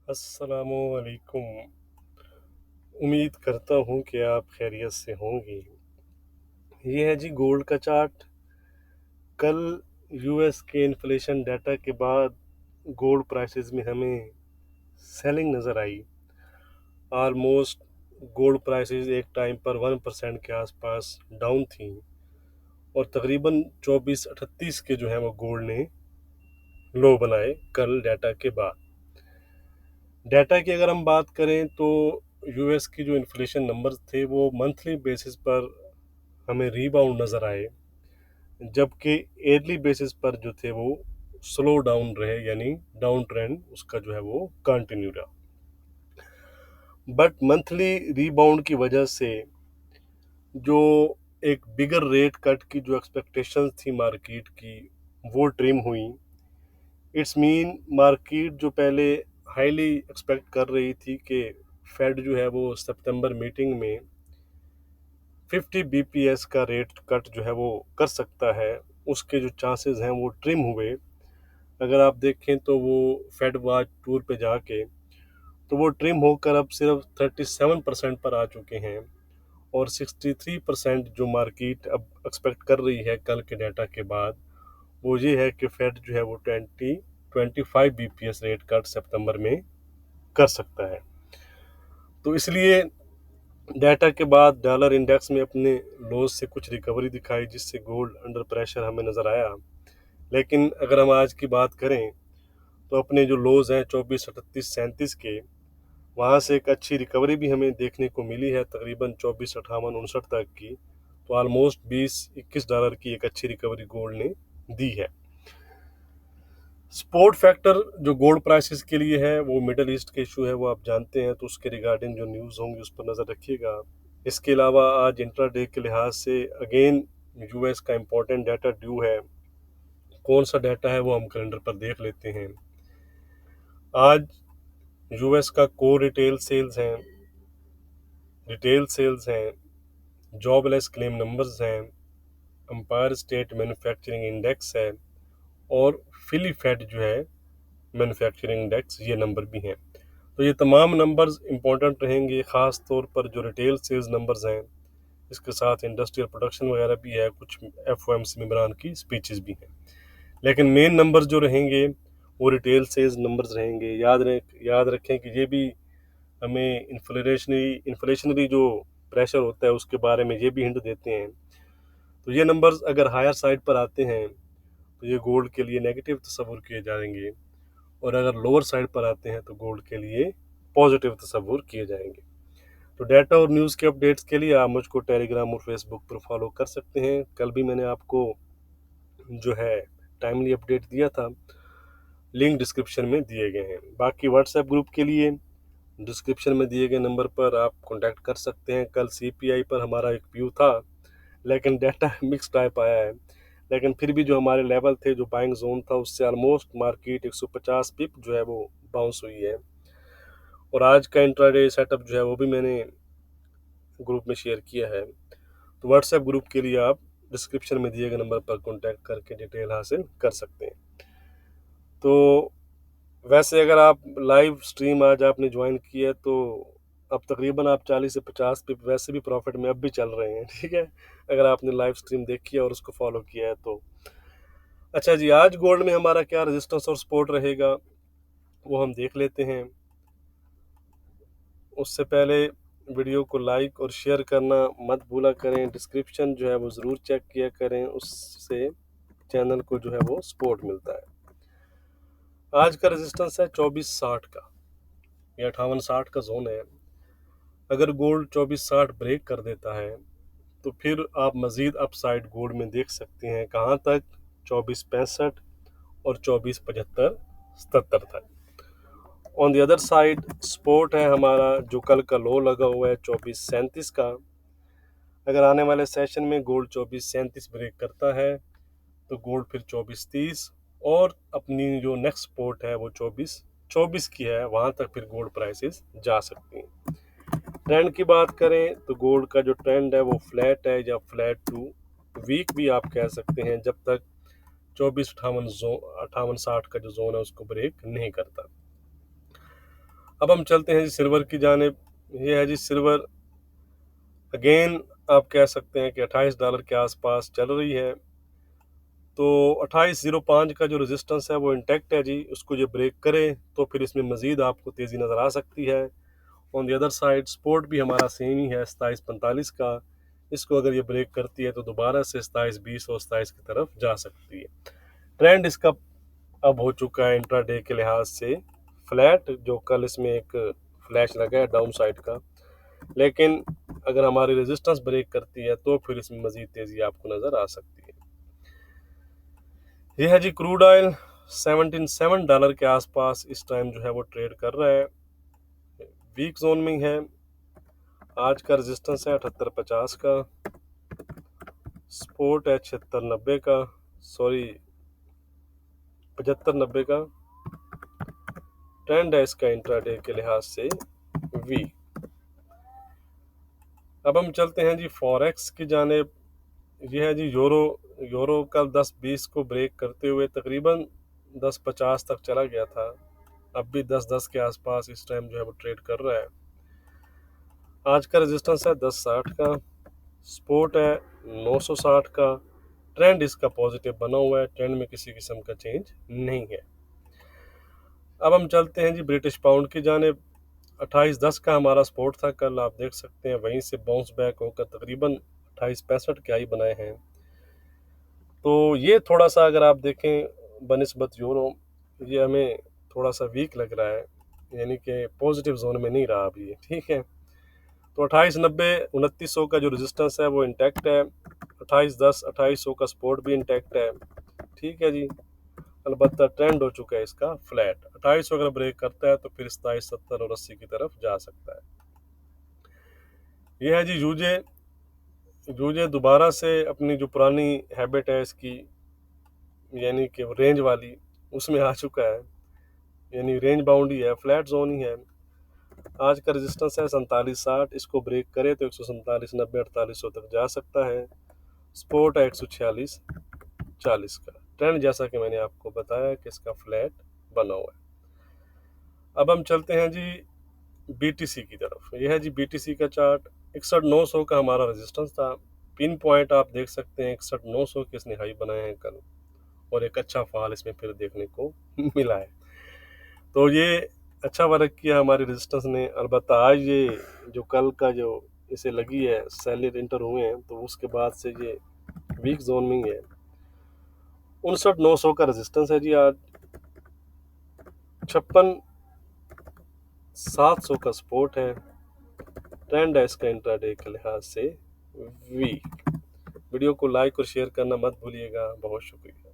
अस्सलामुअलैकुम। उम्मीद करता हूँ कि आप खैरियत से होंगे। ये है जी गोल्ड का चार्ट। कल यूएस के इन्फ्लेशन डाटा के बाद गोल्ड प्राइसेस में हमें सेलिंग नज़र आई। ऑलमोस्ट गोल्ड प्राइसेस एक टाइम पर 1% के आसपास डाउन थी और तकरीबन 2438 के जो है वो गोल्ड ने लो बनाए कल डाटा के बाद। डाटा की अगर हम बात करें तो यूएस की जो इन्फ्लेशन नंबर्स थे वो मंथली बेसिस पर हमें रीबाउंड नज़र आए, जबकि ईयरली बेसिस पर जो थे वो स्लो डाउन रहे, यानी डाउन ट्रेंड उसका जो है वो कंटिन्यू रहा। बट मंथली रीबाउंड की वजह से जो एक बिगर रेट कट की जो एक्सपेक्टेशंस थी मार्केट की वो ट्रिम हुई। इट्स मीन मार्केट जो पहले हाईली एक्सपेक्ट कर रही थी कि फेड जो है वो सितंबर मीटिंग में 50 बीपीएस का रेट कट जो है वो कर सकता है, उसके जो चांसेस हैं वो ट्रिम हुए। अगर आप देखें तो वो फेड वाच टूर पे जाके तो वो ट्रिम होकर अब सिर्फ 37% पर आ चुके हैं और 63% जो मार्केट अब एक्सपेक्ट कर रही है कल के डाटा के बाद वो ये है कि फेड जो है वो 25 बीपीएस रेट कट सितंबर में कर सकता है। तो इसलिए डाटा के बाद डॉलर इंडेक्स में अपने लोज से कुछ रिकवरी दिखाई, जिससे गोल्ड अंडर प्रेशर हमें नज़र आया। लेकिन अगर हम आज की बात करें तो अपने जो लोज हैं 2438-37 के, वहाँ से एक अच्छी रिकवरी भी हमें देखने को मिली है, तकरीबन 2458-59 तक की। तो ऑलमोस्ट 20-21 डॉलर की एक अच्छी रिकवरी गोल्ड ने दी है। सपोर्ट फैक्टर जो गोल्ड प्राइसेस के लिए है वो मिडल ईस्ट के इशू है, वो आप जानते हैं, तो उसके रिगार्डिंग जो न्यूज़ होंगी उस पर नज़र रखिएगा। इसके अलावा आज इंट्राडे के लिहाज से अगेन यूएस का इम्पोर्टेंट डाटा ड्यू है। कौन सा डाटा है वो हम कैलेंडर पर देख लेते हैं। आज यूएस का कोर रिटेल सेल्स हैं, जॉबलेस क्लेम नंबर्स हैं, एम्पायर स्टेट मैन्युफैक्चरिंग इंडेक्स है और फिली फेड जो है मैन्युफैक्चरिंग इंडेक्स, ये नंबर भी हैं। तो ये तमाम नंबर्स इंपॉर्टेंट रहेंगे, ख़ास तौर पर जो रिटेल सेल्स नंबर्स हैं। इसके साथ इंडस्ट्रियल प्रोडक्शन वगैरह भी है, कुछ एफओएमसी मेंबरान की स्पीचेस भी हैं। लेकिन मेन नंबर्स जो रहेंगे वो रिटेल सेल्स नंबर्स रहेंगे। याद रखें कि ये भी हमें इन्फ्लेशनरी जो प्रेशर होता है उसके बारे में ये भी हिंट देते हैं। तो ये नंबर्स अगर हायर साइड पर आते हैं तो ये गोल्ड के लिए नेगेटिव तस्वुर किए जाएंगे, और अगर लोअर साइड पर आते हैं तो गोल्ड के लिए पॉजिटिव तस्वुर किए जाएंगे। तो डाटा और न्यूज़ के अपडेट्स के लिए आप मुझको टेलीग्राम और फेसबुक पर फॉलो कर सकते हैं। कल भी मैंने आपको जो है टाइमली अपडेट दिया था, लिंक डिस्क्रिप्शन में दिए गए हैं। बाकी व्हाट्सएप ग्रुप के लिए डिस्क्रिप्शन में दिए गए नंबर पर आप कॉन्टैक्ट कर सकते हैं। कल सीपीआई पर हमारा एक व्यू था, लेकिन डाटा मिक्स टाइप आया है। लेकिन फिर भी जो हमारे लेवल थे, जो बाइंग जोन था, उससे ऑलमोस्ट मार्केट 150 पिप जो है वो बाउंस हुई है। और आज का इंट्राडे सेटअप जो है वो भी मैंने ग्रुप में शेयर किया है। तो व्हाट्सएप ग्रुप के लिए आप डिस्क्रिप्शन में दिए गए नंबर पर कॉन्टैक्ट करके डिटेल हासिल कर सकते हैं। तो वैसे अगर आप लाइव स्ट्रीम आज आपने ज्वाइन किया है तो अब तकरीबन आप 40 से 50 पे वैसे भी प्रॉफिट में अब भी चल रहे हैं, ठीक है, अगर आपने लाइव स्ट्रीम देखी है और उसको फॉलो किया है तो। अच्छा जी, आज गोल्ड में हमारा क्या रेजिस्टेंस और सपोर्ट रहेगा वो हम देख लेते हैं। उससे पहले वीडियो को लाइक और शेयर करना मत भूला करें। डिस्क्रिप्शन जो है वो ज़रूर चेक किया करें, उससे चैनल को जो है वो सपोर्ट मिलता है। आज का रेजिस्टेंस है 2460 का, या 5860 का जोन है। अगर गोल्ड 2460 ब्रेक कर देता है तो फिर आप मज़ीद अपसाइड गोल्ड में देख सकते हैं, कहाँ तक, 2465 और 2475-77 तक। On the other side support है हमारा जो कल का लो लगा हुआ है 2437 का। अगर आने वाले सेशन में गोल्ड 2437 ब्रेक करता है तो गोल्ड फिर 2430 और अपनी जो नेक्स्ट सपोर्ट है वो 2424 की है, वहाँ तक फिर गोल्ड प्राइसेस जा सकती हैं। ट्रेंड की बात करें तो गोल्ड का जो ट्रेंड है वो फ्लैट है, या फ्लैट टू वीक भी आप कह सकते हैं, जब तक 2458 60 का जो जोन है उसको ब्रेक नहीं करता। अब हम चलते हैं जी सिल्वर की जानिब। ये है जी सिल्वर, अगेन आप कह सकते हैं कि $28 के आसपास चल रही है। तो 28.05 का जो रेजिस्टेंस है वो इंटैक्ट है जी, उसको ये ब्रेक करे तो फिर इसमें मजीद आपको तेज़ी नज़र आ सकती है। On the other side support भी हमारा सेम ही है 27.45 का, इसको अगर ये ब्रेक करती है तो दोबारा से 27.20 और 27 की तरफ जा सकती है। ट्रेंड इसका अब हो चुका है इंट्राडे के लिहाज से फ्लैट, जो कल इसमें एक फ्लैश लगा है डाउन साइड का, लेकिन अगर हमारी रेजिस्टेंस ब्रेक करती है तो फिर इसमें मजीद तेज़ी आपको नज़र आ सकती है। यह है जी क्रूड ऑयल, $77 के आसपास इस टाइम जो है वो ट्रेड कर रहा है, वीक जोन में है। आज का रेजिस्टेंस है 78.50 का, सपोर्ट है 76.90 का, सॉरी 75.90 का। ट्रेंड है इसका इंट्राडे के लिहाज से वीक। अब हम चलते हैं जी फॉरेक्स की जानिब। यह है जी यूरो, यूरो कल 10.20 को ब्रेक करते हुए तकरीबन 10.50 तक चला गया था, अब भी 10.10 के आसपास इस टाइम जो है वो ट्रेड कर रहा है। आज का रेजिस्टेंस है 10.60 का, सपोर्ट है 960 का। ट्रेंड इसका पॉजिटिव बना हुआ है, ट्रेंड में किसी किस्म का चेंज नहीं है। अब हम चलते हैं जी ब्रिटिश पाउंड की जानिब। 28.10 का हमारा सपोर्ट था कल, आप देख सकते हैं वहीं से बाउंस बैक होकर तकरीबन 28.65 के हाई बनाए हैं। तो ये थोड़ा सा अगर आप देखें बनिस्बत यूरो, ये हमें थोड़ा सा वीक लग रहा है, यानी कि पॉजिटिव जोन में नहीं रहा अभी, ठीक है। तो 28.90 2900 का जो रेजिस्टेंस है वो इंटैक्ट है, 28.10 2800 का सपोर्ट भी इंटैक्ट है, ठीक है जी। अलबत्ता ट्रेंड हो चुका है इसका फ्लैट, 2800 अगर ब्रेक करता है तो फिर 27, 70 और 80 की तरफ जा सकता है। ये है जी यूजे, यूजे दोबारा से अपनी जो पुरानी हैबिट है इसकी, यानी कि रेंज वाली, उसमें आ चुका है, यानी रेंज बाउंड ही है, फ्लैट जोन ही है। आज का रेजिस्टेंस है 47.60, इसको ब्रेक करे तो 147.90 4800 तक जा सकता है। सपोर्ट है 146.40 का। ट्रेंड जैसा कि मैंने आपको बताया कि इसका फ्लैट बना हुआ है। अब हम चलते हैं जी बीटीसी की तरफ। यह है जी बीटीसी का चार्ट, 61,900 का हमारा रेजिस्टेंस था, पिन पॉइंट आप देख सकते हैं 61,900 के इसने हाई बनाए हैं कल, और एक अच्छा फॉल इसमें फिर देखने को मिला है। तो ये अच्छा वर्क किया हमारे रेजिस्टेंस ने। अलबत्ता आज ये जो कल का जो इसे लगी है, सेलर इंटर हुए हैं, तो उसके बाद से ये वीक जोन में ही है। 59,900 का रेजिस्टेंस है जी आज, 56,700 का सपोर्ट है। ट्रेंड है इसका इंट्राडे के लिहाज से वीक। वीडियो को लाइक और शेयर करना मत भूलिएगा। बहुत शुक्रिया।